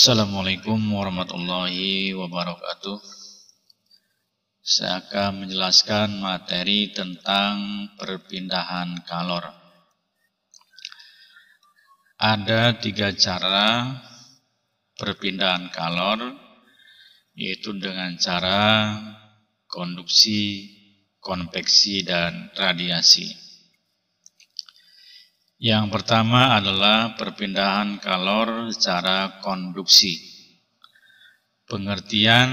Assalamualaikum warahmatullahi wabarakatuh. Saya akan menjelaskan materi tentang perpindahan kalor. Ada 3 cara perpindahan kalor, yaitu dengan cara konduksi, konveksi, dan radiasi. Yang pertama adalah perpindahan kalor secara konduksi. Pengertian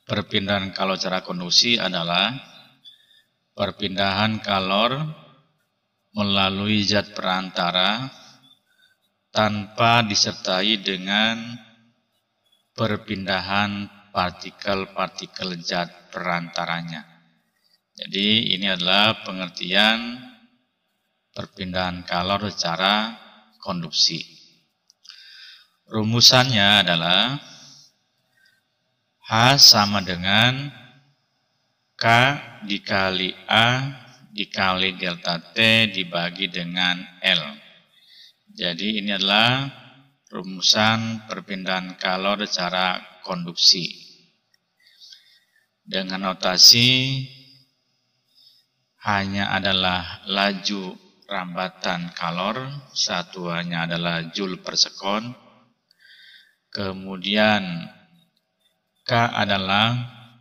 perpindahan kalor secara konduksi adalah perpindahan kalor melalui zat perantara tanpa disertai dengan perpindahan partikel-partikel zat perantaranya. Jadi ini adalah pengertian perpindahan kalor secara konduksi. Rumusannya adalah H sama dengan K dikali A dikali delta T dibagi dengan L. Jadi ini adalah rumusan perpindahan kalor secara konduksi. Dengan notasi hanya adalah laju rambatan kalor, satuannya adalah joule per sekon. Kemudian K adalah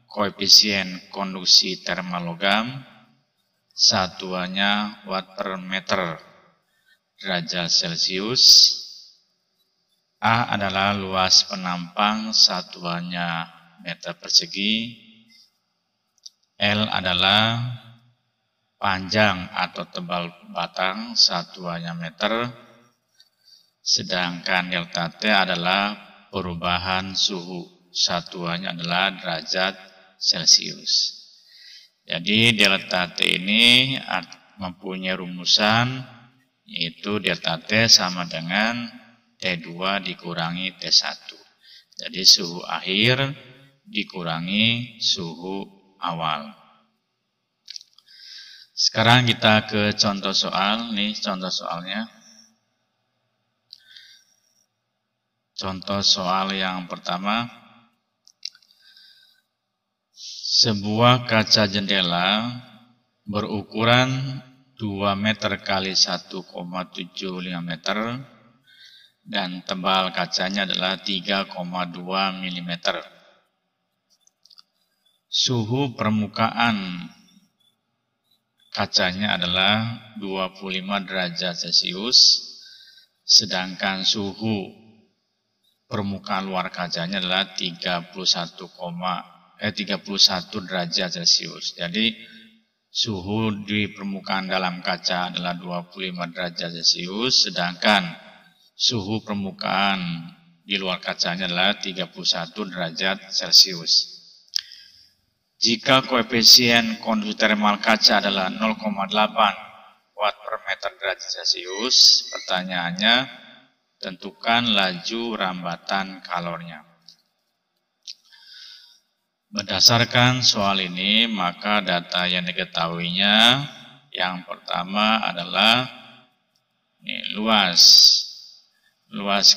koefisien konduksi termal logam, satuannya watt per meter derajat Celcius. A adalah luas penampang, satuannya meter persegi. L adalah panjang atau tebal batang, satuannya meter. Sedangkan delta T adalah perubahan suhu, satuannya adalah derajat Celcius. Jadi delta T ini mempunyai rumusan, yaitu delta T sama dengan T2 dikurangi T1. Jadi suhu akhir dikurangi suhu awal. Sekarang kita ke contoh soal. Nih contoh soalnya. Contoh soal yang pertama. Sebuah kaca jendela berukuran 2 meter kali 1,75 meter dan tebal kacanya adalah 3,2 mm. Suhu permukaan kacanya adalah 25 derajat Celcius, sedangkan suhu permukaan luar kacanya adalah 31 derajat Celcius. Jadi suhu di permukaan dalam kaca adalah 25 derajat Celcius, sedangkan suhu permukaan di luar kacanya adalah 31 derajat Celcius. Jika koefisien konduksi termal kaca adalah 0,8 watt per meter derajat Celcius, pertanyaannya tentukan laju rambatan kalornya. Berdasarkan soal ini, maka data yang diketahuinya yang pertama adalah luas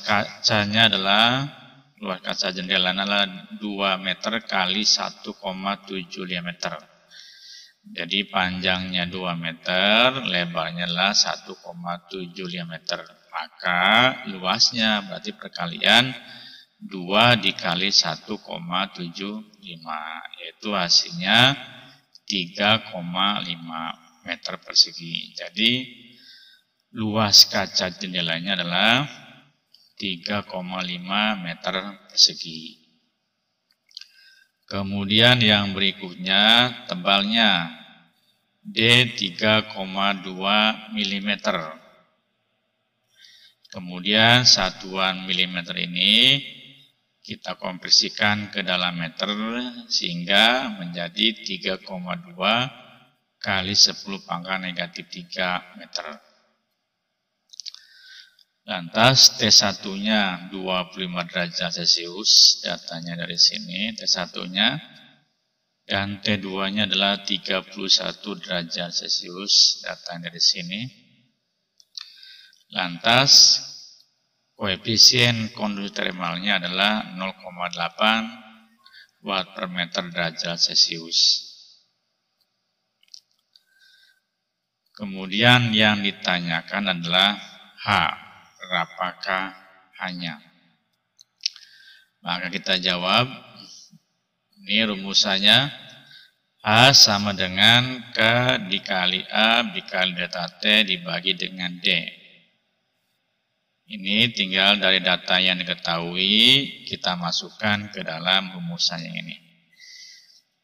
kacanya adalah luas kaca jendela adalah 2 meter kali 1,75 meter. Jadi panjangnya 2 meter, lebarnya adalah 1,75 meter. Maka luasnya berarti perkalian 2 dikali 1,75, yaitu hasilnya 3,5 meter persegi. Jadi luas kaca jendelanya adalah 3,5 meter persegi. Kemudian yang berikutnya tebalnya D 3,2 mm. Kemudian satuan milimeter ini kita konversikan ke dalam meter sehingga menjadi 3,2 kali 10 pangkat negatif 3 meter. Lantas T1-nya 25 derajat Celcius, datanya dari sini T1-nya, dan T2-nya adalah 31 derajat Celcius, datanya dari sini. Lantas koefisien konduksi termalnya adalah 0,8 watt per meter derajat Celcius. Kemudian yang ditanyakan adalah H, berapakah H-nya? Maka kita jawab, ini rumusannya H sama dengan K dikali A dikali delta T dibagi dengan D. Ini tinggal dari data yang diketahui kita masukkan ke dalam rumusan yang ini.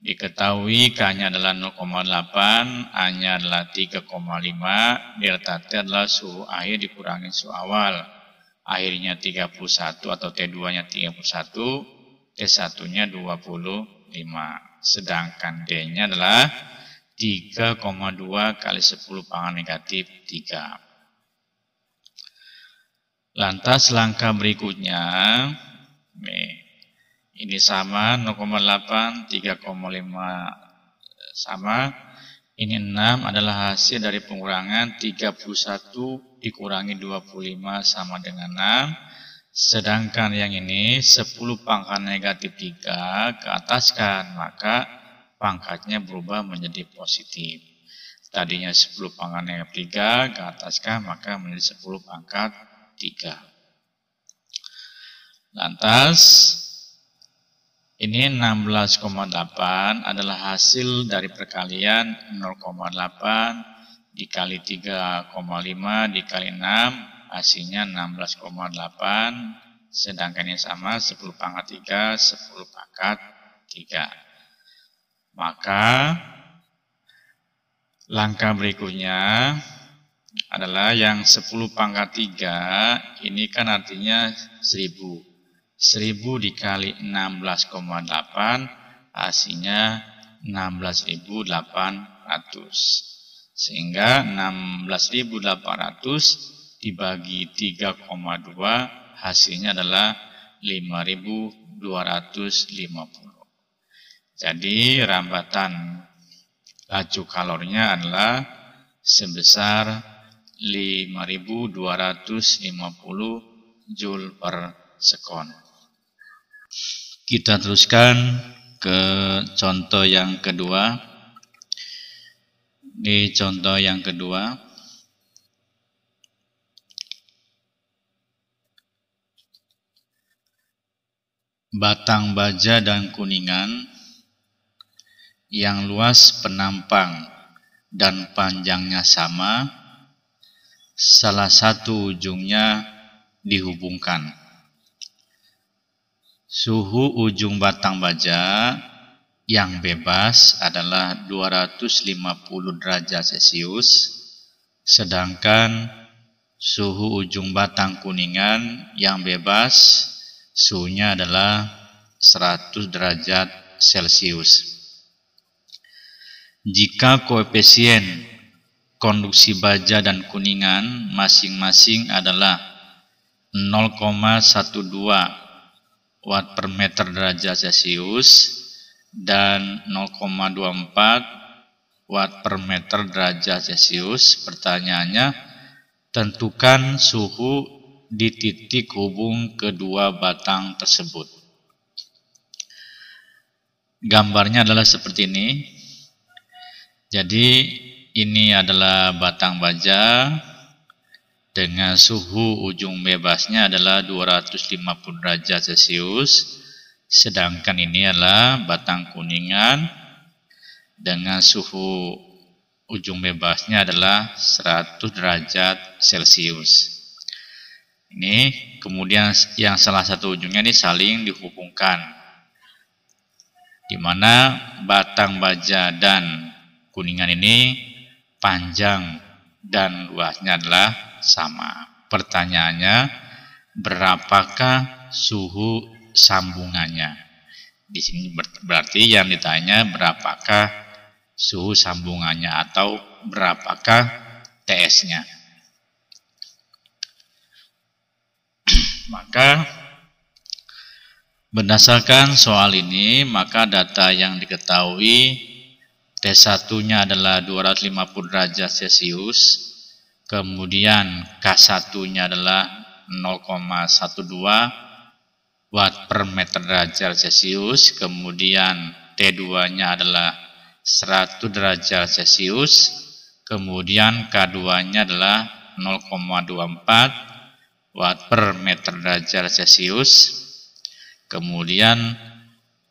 Diketahui K-nya adalah 0,8, A-nya adalah 3,5, delta T adalah suhu akhir dikurangi suhu awal. Akhirnya 31 atau T2-nya 31, T1-nya 25. Sedangkan D-nya adalah 3,2 kali 10 pangkat negatif 3. Lantas langkah berikutnya, ini sama 0,8, 3,5 sama. Ini 6 adalah hasil dari pengurangan 31 dikurangi 25 sama dengan 6. Sedangkan yang ini 10 pangkat negatif 3 ke ataskan, maka pangkatnya berubah menjadi positif. Tadinya 10 pangkat negatif 3 ke ataskan, maka menjadi 10 pangkat 3. Lantas ini 16,8 adalah hasil dari perkalian 0,8 dikali 3,5 dikali 6, hasilnya 16,8, sedangkan ini sama 10 pangkat 3, 10 pangkat 3. Maka langkah berikutnya adalah yang 10 pangkat 3, ini kan artinya 1000. 1000 dikali 16,8 hasilnya 16.800. Sehingga 16.800 dibagi 3,2 hasilnya adalah 5.250. Jadi rambatan laju kalornya adalah sebesar 5.250 Joule per sekon. Kita teruskan ke contoh yang kedua. Di contoh yang kedua, batang baja dan kuningan yang luas penampang dan panjangnya sama, salah satu ujungnya dihubungkan. Suhu ujung batang baja yang bebas adalah 250 derajat Celcius, sedangkan suhu ujung batang kuningan yang bebas suhunya adalah 100 derajat Celcius. Jika koefisien konduksi baja dan kuningan masing-masing adalah 0,12 watt per meter derajat Celcius dan 0,24 watt per meter derajat Celcius, pertanyaannya tentukan suhu di titik hubung kedua batang tersebut. Gambarnya adalah seperti ini. Jadi ini adalah batang baja dengan suhu ujung bebasnya adalah 250 derajat Celcius, sedangkan ini adalah batang kuningan dengan suhu ujung bebasnya adalah 100 derajat Celcius. Ini kemudian yang salah satu ujungnya ini saling dihubungkan, di mana batang baja dan kuningan ini panjang dan luasnya adalah sama. Pertanyaannya, berapakah suhu sambungannya? Di sini berarti yang ditanya berapakah suhu sambungannya atau berapakah TS-nya. Maka berdasarkan soal ini, maka data yang diketahui T1-nya adalah 250 derajat Celcius, kemudian K1-nya adalah 0,12 watt per meter derajat Celcius, kemudian T2-nya adalah 100 derajat Celcius, kemudian K2-nya adalah 0,24 watt per meter derajat Celcius, kemudian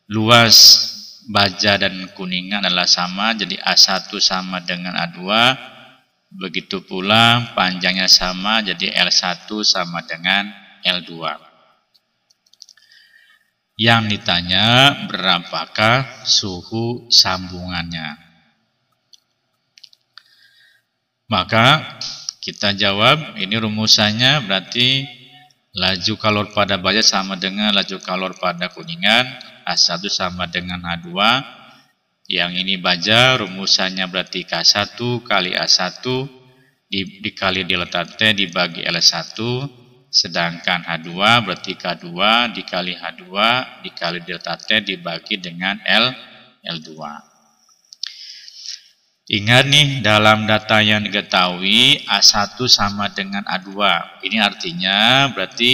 luas baja dan kuningan adalah sama, jadi A1 sama dengan A2, begitu pula panjangnya sama, jadi L1 sama dengan L2. Yang ditanya berapakah suhu sambungannya? Maka kita jawab, ini rumusannya berarti laju kalor pada baja sama dengan laju kalor pada kuningan, A1 sama dengan A2. Yang ini baja, rumusannya berarti K1 kali A1 dikali delta T dibagi L1, sedangkan H2 berarti K2 dikali H2 dikali delta T dibagi dengan L2. Ingat nih, dalam data yang diketahui A1 sama dengan A2. Ini artinya berarti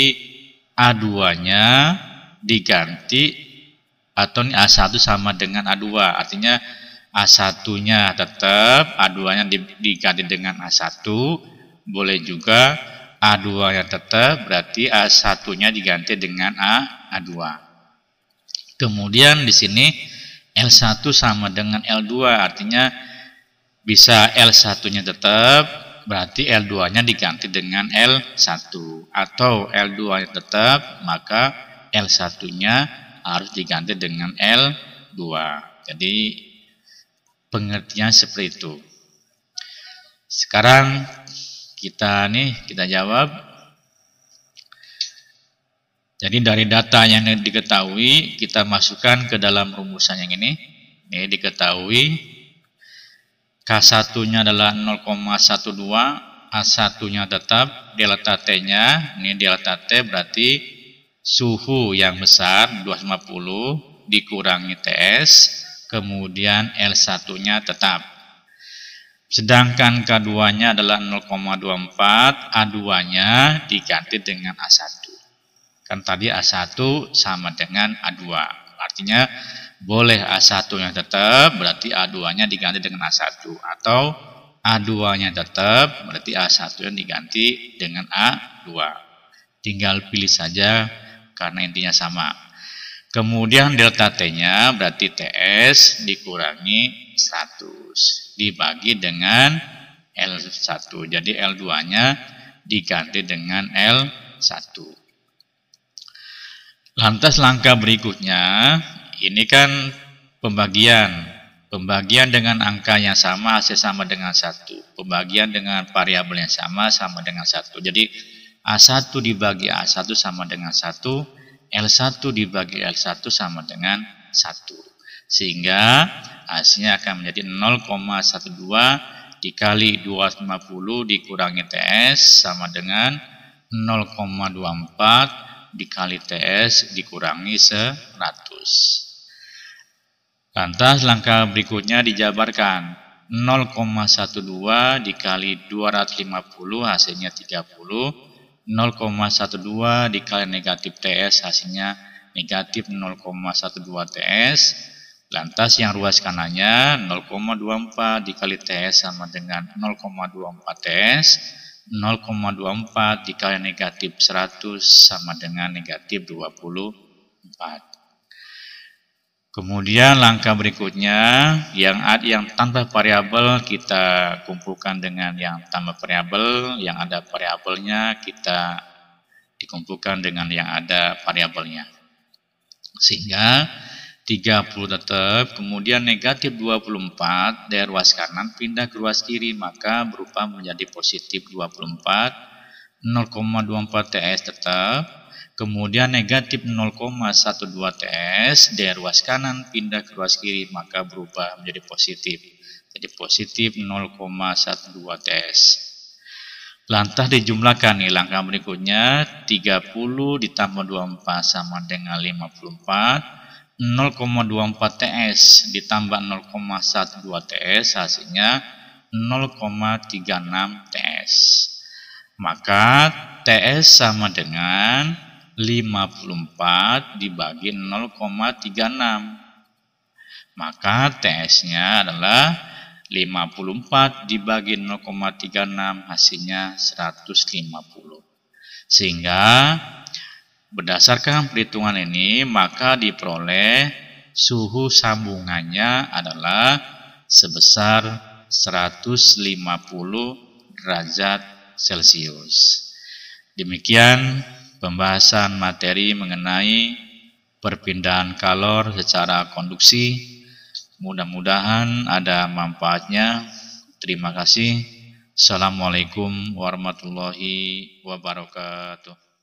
A2-nya diganti, atau A1 sama dengan A2. Artinya A1-nya tetap, A2-nya diganti dengan A1. Boleh juga A2-nya tetap, berarti A1-nya diganti dengan A2. Kemudian di sini L1 sama dengan L2, artinya bisa L1-nya tetap, berarti L2-nya diganti dengan L1. Atau L2-nya tetap, maka L1-nya harus diganti dengan L2. Jadi pengertian seperti itu. Sekarang kita jawab. Jadi dari data yang diketahui, kita masukkan ke dalam rumusan yang ini. Ini diketahui K1-nya adalah 0,12, A1-nya tetap, delta T-nya, ini delta T berarti suhu yang besar 250 dikurangi TS, kemudian L1-nya tetap. Sedangkan K2-nya adalah 0,24, A2-nya diganti dengan A1. Kan tadi A1 sama dengan A2. Artinya boleh A1-nya tetap, berarti A2-nya diganti dengan A1. Atau A2-nya tetap, berarti A1-nya diganti dengan A2. Tinggal pilih saja, karena intinya sama. Kemudian delta T-nya berarti TS dikurangi 100 dibagi dengan L1. Jadi L2-nya diganti dengan L1. Lantas langkah berikutnya, ini kan pembagian dengan angka yang sama, hasil sama dengan 1. Pembagian dengan variabel yang sama dengan 1. Jadi A1 dibagi A1 sama dengan 1, L1 dibagi L1 sama dengan 1. Sehingga hasilnya akan menjadi 0,12 dikali 250 dikurangi TS sama dengan 0,24 dikali TS dikurangi 100. Lantas langkah berikutnya dijabarkan. 0,12 dikali 250 hasilnya 30. 0,12 dikali negatif TS hasilnya negatif 0,12 TS. Lantas yang ruas kanannya 0,24 dikali TS sama dengan 0,24 TS. 0,24 dikali negatif 100 sama dengan negatif 24. Kemudian langkah berikutnya yang tanpa variabel kita kumpulkan dengan yang tanpa variabel, yang ada variabelnya kita dikumpulkan dengan yang ada variabelnya. Sehingga 30 tetap, kemudian negatif 24 dari ruas kanan pindah ke ruas kiri, maka berubah menjadi positif 24, 0,24 TS tetap. Kemudian negatif 0,12 TS dari ruas kanan pindah ke ruas kiri, maka berubah menjadi positif. Jadi positif 0,12 TS. Lantas dijumlahkan nih langkah berikutnya, 30 ditambah 24 sama dengan 54. 0,24 TS ditambah 0,12 TS hasilnya 0,36 TS. Maka TS sama dengan 54 dibagi 0,36. Maka TS-nya adalah 54 dibagi 0,36, hasilnya 150. Sehingga berdasarkan perhitungan ini, maka diperoleh suhu sambungannya adalah sebesar 150 derajat Celcius. Demikian pembahasan materi mengenai perpindahan kalor secara konduksi. Mudah-mudahan ada manfaatnya. Terima kasih. Assalamualaikum warahmatullahi wabarakatuh.